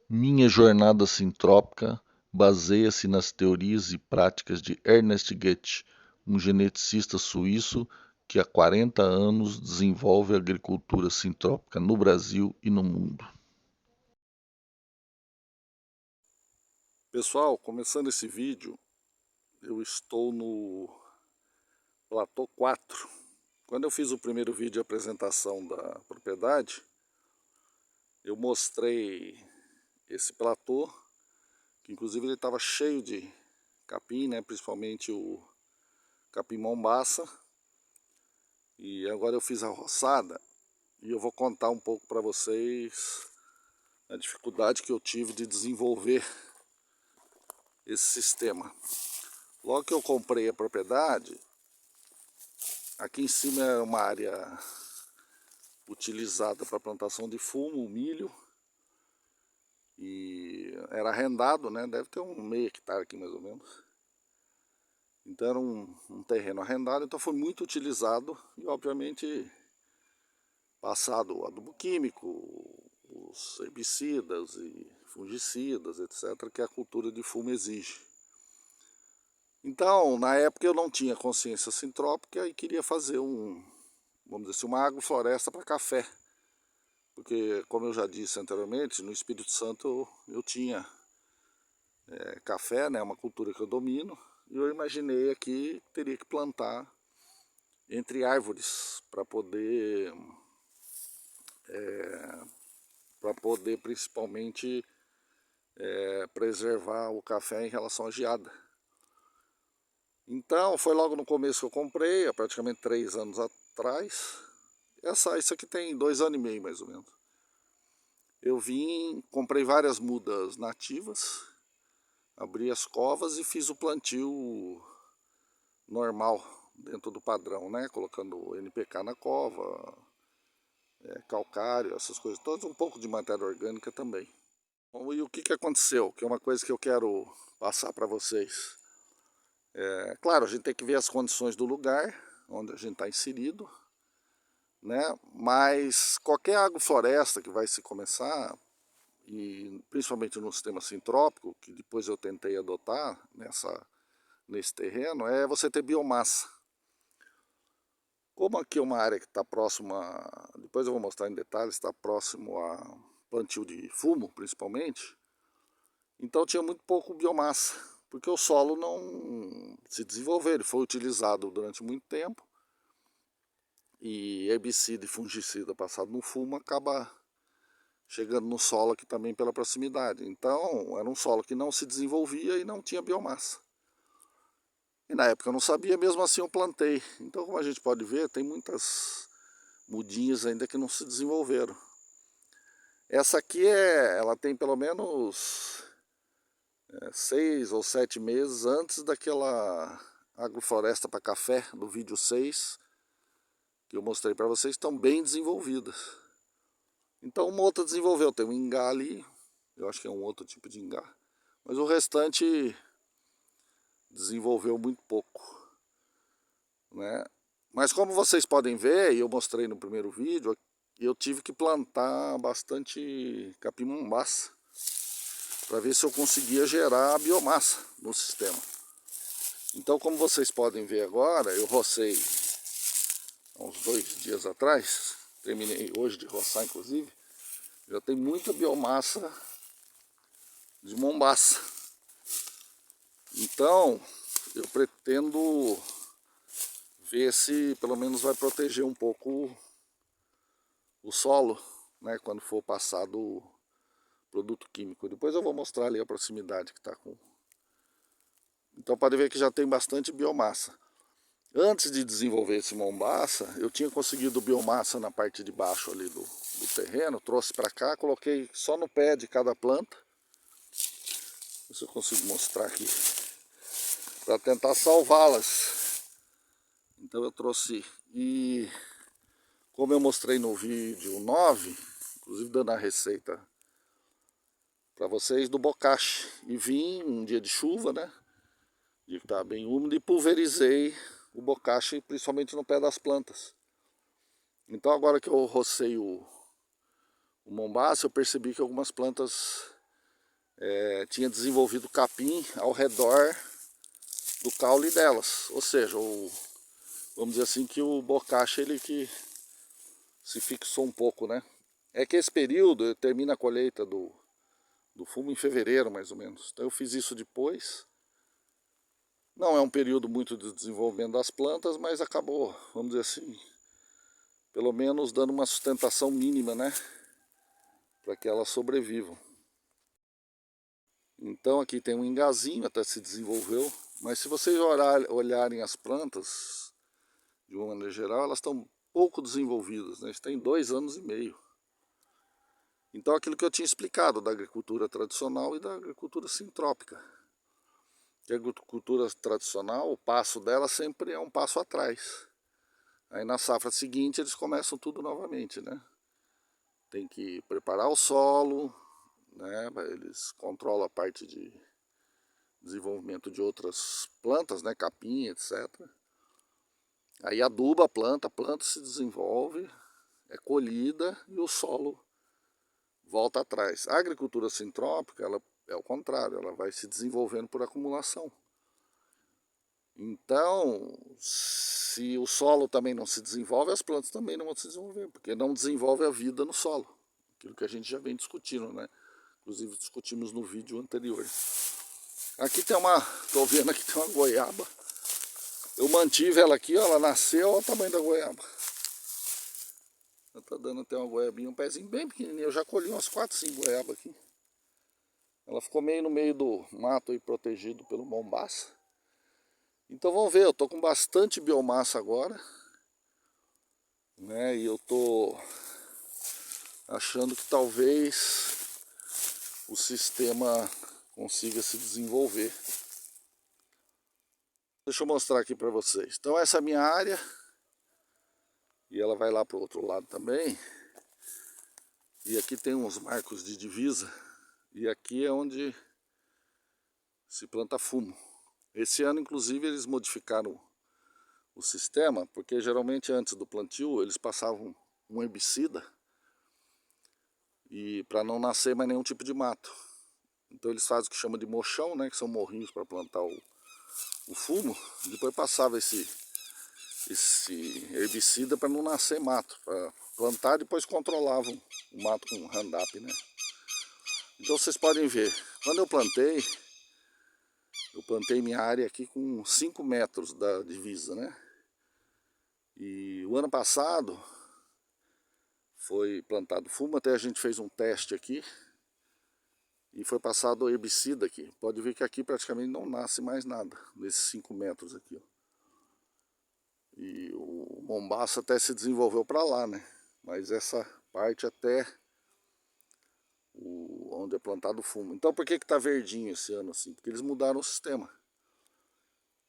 Minha jornada sintrópica baseia-se nas teorias e práticas de Ernest Goethe, um geneticista suíço que há 40 anos desenvolve agricultura sintrópica no Brasil e no mundo. Pessoal, começando esse vídeo, eu estou no platô 4. Quando eu fiz o primeiro vídeo de apresentação da propriedade, eu mostrei esse platô, que inclusive ele estava cheio de capim, né, principalmente o capim mombaça. E agora eu fiz a roçada e eu vou contar um pouco para vocês a dificuldade que eu tive de desenvolver esse sistema. Logo que eu comprei a propriedade, aqui em cima é uma área utilizada para plantação de fumo, milho, e era arrendado, né? Deve ter um meio hectare aqui mais ou menos. Então era um terreno arrendado, então foi muito utilizado e obviamente passado o adubo químico, os herbicidas e fungicidas, etc., que a cultura de fumo exige. Então, na época eu não tinha consciência sintrópica e queria fazer vamos dizer assim, uma agrofloresta para café. Porque, como eu já disse anteriormente, no Espírito Santo eu tinha café, né, uma cultura que eu domino, e eu imaginei aqui que teria que plantar entre árvores para poder principalmente preservar o café em relação à geada. Então, foi logo no começo que eu comprei, há praticamente 3 anos atrás. Isso aqui tem 2 anos e meio mais ou menos. Eu comprei várias mudas nativas, abri as covas e fiz o plantio normal, dentro do padrão, né? Colocando NPK na cova, calcário, essas coisas todas, um pouco de matéria orgânica também. Bom, e o que aconteceu? Que é uma coisa que eu quero passar para vocês. Claro, a gente tem que ver as condições do lugar onde a gente está inserido, né? Mas qualquer agrofloresta que vai se começar, e principalmente no sistema sintrópico, que depois eu tentei adotar nesse terreno, é você ter biomassa. Como aqui é uma área que está próxima, depois eu vou mostrar em detalhes, está próximo a plantio de fumo, principalmente, então tinha muito pouco biomassa, porque o solo não se desenvolveu, ele foi utilizado durante muito tempo, e herbicida e fungicida passado no fumo acaba chegando no solo aqui também pela proximidade. Então era um solo que não se desenvolvia e não tinha biomassa. E na época eu não sabia, mesmo assim eu plantei. Então, como a gente pode ver, tem muitas mudinhas ainda que não se desenvolveram. Essa aqui ela tem pelo menos 6 ou 7 meses antes daquela agrofloresta para café do vídeo 6 que eu mostrei para vocês, estão bem desenvolvidas. Então uma outra desenvolveu, tem um ingá ali, eu acho que é um outro tipo de ingá, mas o restante desenvolveu muito pouco, né? Mas como vocês podem ver, e eu mostrei no primeiro vídeo, eu tive que plantar bastante capim-mombaça para ver se eu conseguia gerar biomassa no sistema. Então, como vocês podem ver agora, eu rocei há uns 2 dias atrás, terminei hoje de roçar inclusive, já tem muita biomassa de mombaça. Então, eu pretendo ver se pelo menos vai proteger um pouco o solo, né, quando for passado o produto químico. Depois eu vou mostrar ali a proximidade que está com. Então pode ver que já tem bastante biomassa. Antes de desenvolver esse mombaça, eu tinha conseguido biomassa na parte de baixo ali do terreno, trouxe para cá, coloquei só no pé de cada planta. Se eu consigo mostrar aqui, para tentar salvá-las. Então eu trouxe, e como eu mostrei no vídeo 9, inclusive dando a receita para vocês do bocache, e vim um dia de chuva, né, de que estava bem úmido, e pulverizei o bocache principalmente no pé das plantas. Então agora que eu rocei o mombaça, eu percebi que algumas plantas tinha desenvolvido capim ao redor do caule delas. Ou seja, vamos dizer assim que o bocache ele que se fixou um pouco, né? É que esse período termina a colheita do fumo em fevereiro, mais ou menos. Então eu fiz isso depois. Não é um período muito de desenvolvimento das plantas, mas acabou, vamos dizer assim, pelo menos dando uma sustentação mínima, né? Para que elas sobrevivam. Então aqui tem um engazinho, até se desenvolveu. Mas se vocês olharem as plantas, de uma maneira geral, elas estão pouco desenvolvidas, né? Tem 2 anos e meio. Então aquilo que eu tinha explicado da agricultura tradicional e da agricultura sintrópica. A agricultura tradicional, o passo dela sempre é um passo atrás. Aí na safra seguinte eles começam tudo novamente, né? Tem que preparar o solo, né? Eles controlam a parte de desenvolvimento de outras plantas, né? Capim, etc. Aí aduba a planta se desenvolve, é colhida e o solo volta atrás. A agricultura sintrópica, ela é o contrário, ela vai se desenvolvendo por acumulação. Então, se o solo também não se desenvolve, as plantas também não vão se desenvolver, porque não desenvolve a vida no solo. Aquilo que a gente já vem discutindo, né? Inclusive discutimos no vídeo anterior. Aqui tem tô vendo aqui tem uma goiaba. Eu mantive ela aqui, ó, ela nasceu, olha o tamanho da goiaba. Ela tá dando até uma goiabinha, um pezinho bem pequenininho. Eu já colhi umas 4, 5 goiabas aqui. Ela ficou meio no meio do mato aí, protegido pelo mombaça. Então vamos ver, eu tô com bastante biomassa agora, né? E eu tô achando que talvez o sistema consiga se desenvolver. Deixa eu mostrar aqui para vocês. Então essa é a minha área. E ela vai lá para o outro lado também. E aqui tem uns marcos de divisa. E aqui é onde se planta fumo. Esse ano, inclusive, eles modificaram o sistema, porque geralmente antes do plantio eles passavam um herbicida e para não nascer mais nenhum tipo de mato. Então eles fazem o que chama de mochão, né, que são morrinhos para plantar o fumo. Depois passava esse herbicida para não nascer mato, para plantar, depois controlavam o mato com Roundup, né? Então vocês podem ver, quando eu plantei minha área aqui com 5 metros da divisa, né? E o ano passado foi plantado fumo, até a gente fez um teste aqui e foi passado herbicida aqui. Pode ver que aqui praticamente não nasce mais nada, nesses 5 metros aqui, ó. E o mombaça até se desenvolveu para lá, né? Mas essa parte até onde é plantado fumo. Então por que que tá verdinho esse ano assim? Porque eles mudaram o sistema.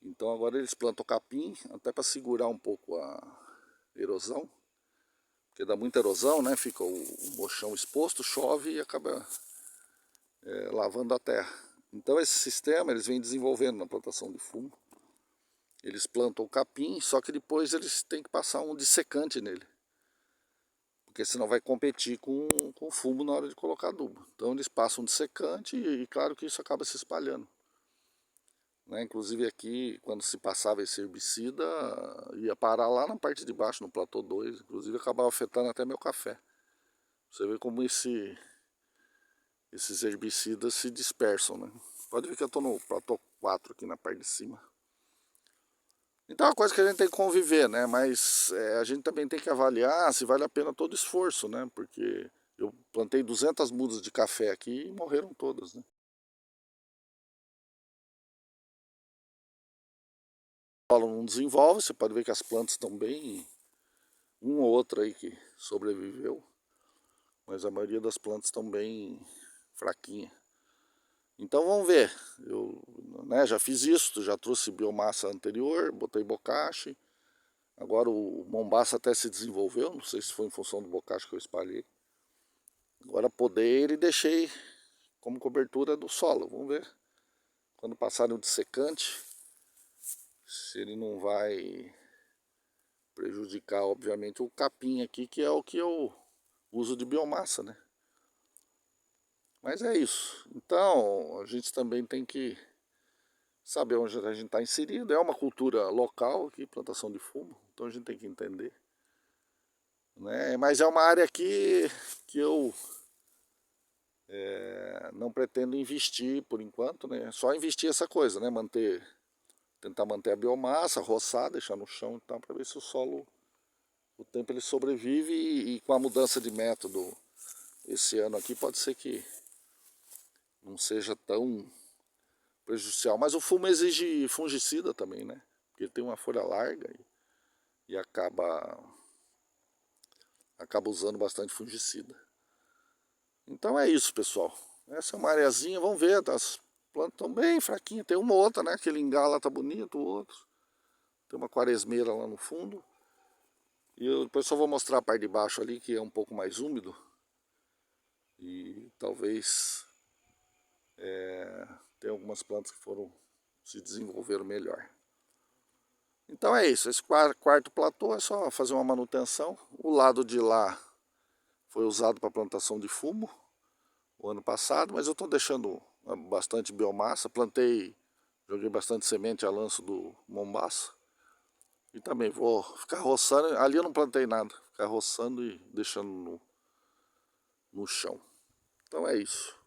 Então agora eles plantam capim, até para segurar um pouco a erosão. Porque dá muita erosão, né? Fica o mochão exposto, chove e acaba lavando a terra. Então esse sistema eles vêm desenvolvendo na plantação de fumo. Eles plantam o capim, só que depois eles têm que passar um dissecante nele. Porque senão vai competir com o fumo na hora de colocar adubo. Então eles passam um dissecante e claro que isso acaba se espalhando. Né? Inclusive aqui, quando se passava esse herbicida, ia parar lá na parte de baixo, no platô 2. Inclusive acabava afetando até meu café. Você vê como esses herbicidas se dispersam, né? Pode ver que eu estou no platô 4 aqui na parte de cima. Então é uma coisa que a gente tem que conviver, né? Mas a gente também tem que avaliar se vale a pena todo o esforço, né? Porque eu plantei 200 mudas de café aqui e morreram todas, né? O solo não desenvolve, você pode ver que as plantas estão bem, um ou outro aí que sobreviveu, mas a maioria das plantas estão bem fraquinha. Então vamos ver, eu já fiz isso, já trouxe biomassa anterior, botei bocache. Agora o mombaça até se desenvolveu, não sei se foi em função do bocache que eu espalhei. Agora podei e deixei como cobertura do solo, vamos ver. Quando passarem o dissecante, se ele não vai prejudicar, obviamente, o capim aqui, que é o que eu uso de biomassa, né? Mas é isso. Então, a gente também tem que saber onde a gente está inserido. É uma cultura local aqui, plantação de fumo, então a gente tem que entender. Né? Mas é uma área aqui que eu não pretendo investir por enquanto, né? Só investir essa coisa, né? Tentar manter a biomassa, roçar, deixar no chão e tal, para ver se o solo, o tempo ele sobrevive e com a mudança de método esse ano aqui pode ser que não seja tão prejudicial. Mas o fumo exige fungicida também, né? Porque ele tem uma folha larga e acaba usando bastante fungicida. Então é isso, pessoal. Essa é uma areazinha, vamos ver, as plantas estão bem fraquinhas. Tem uma ou outra, né? Aquele ingá lá tá bonito, o outro. Tem uma quaresmeira lá no fundo. E eu depois só vou mostrar a parte de baixo ali, que é um pouco mais úmido. E talvez tenha algumas plantas que se desenvolveram melhor. Então é isso, esse quarto platô é só fazer uma manutenção. O lado de lá foi usado para plantação de fumo o ano passado, mas eu estou deixando bastante biomassa. Joguei bastante semente a lanço do mombaça. E também vou ficar roçando, ali eu não plantei nada, ficar roçando e deixando no chão. Então é isso.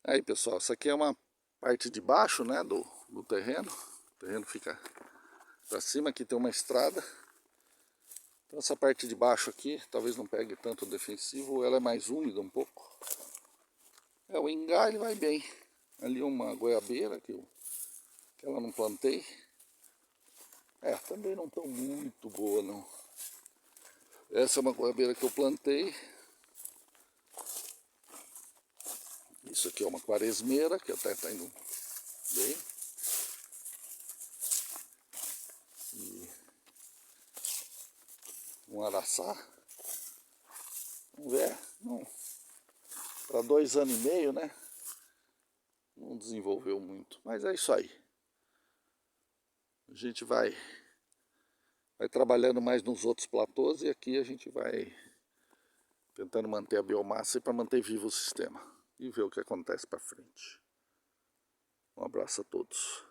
Aí pessoal, essa aqui é uma parte de baixo, né, do terreno. O terreno fica para cima, aqui tem uma estrada. Então essa parte de baixo aqui, talvez não pegue tanto defensivo, ela é mais úmida um pouco. O ingá ele vai bem. Ali uma goiabeira que ela não plantei. Também não tão muito boa não. Essa é uma goiabeira que eu plantei. Isso aqui é uma quaresmeira, que até está indo bem. E um araçá. Vamos ver. Para 2 anos e meio, né? Não desenvolveu muito. Mas é isso aí. A gente vai trabalhando mais nos outros platôs e aqui a gente vai tentando manter a biomassa para manter vivo o sistema. E ver o que acontece para frente. Um abraço a todos.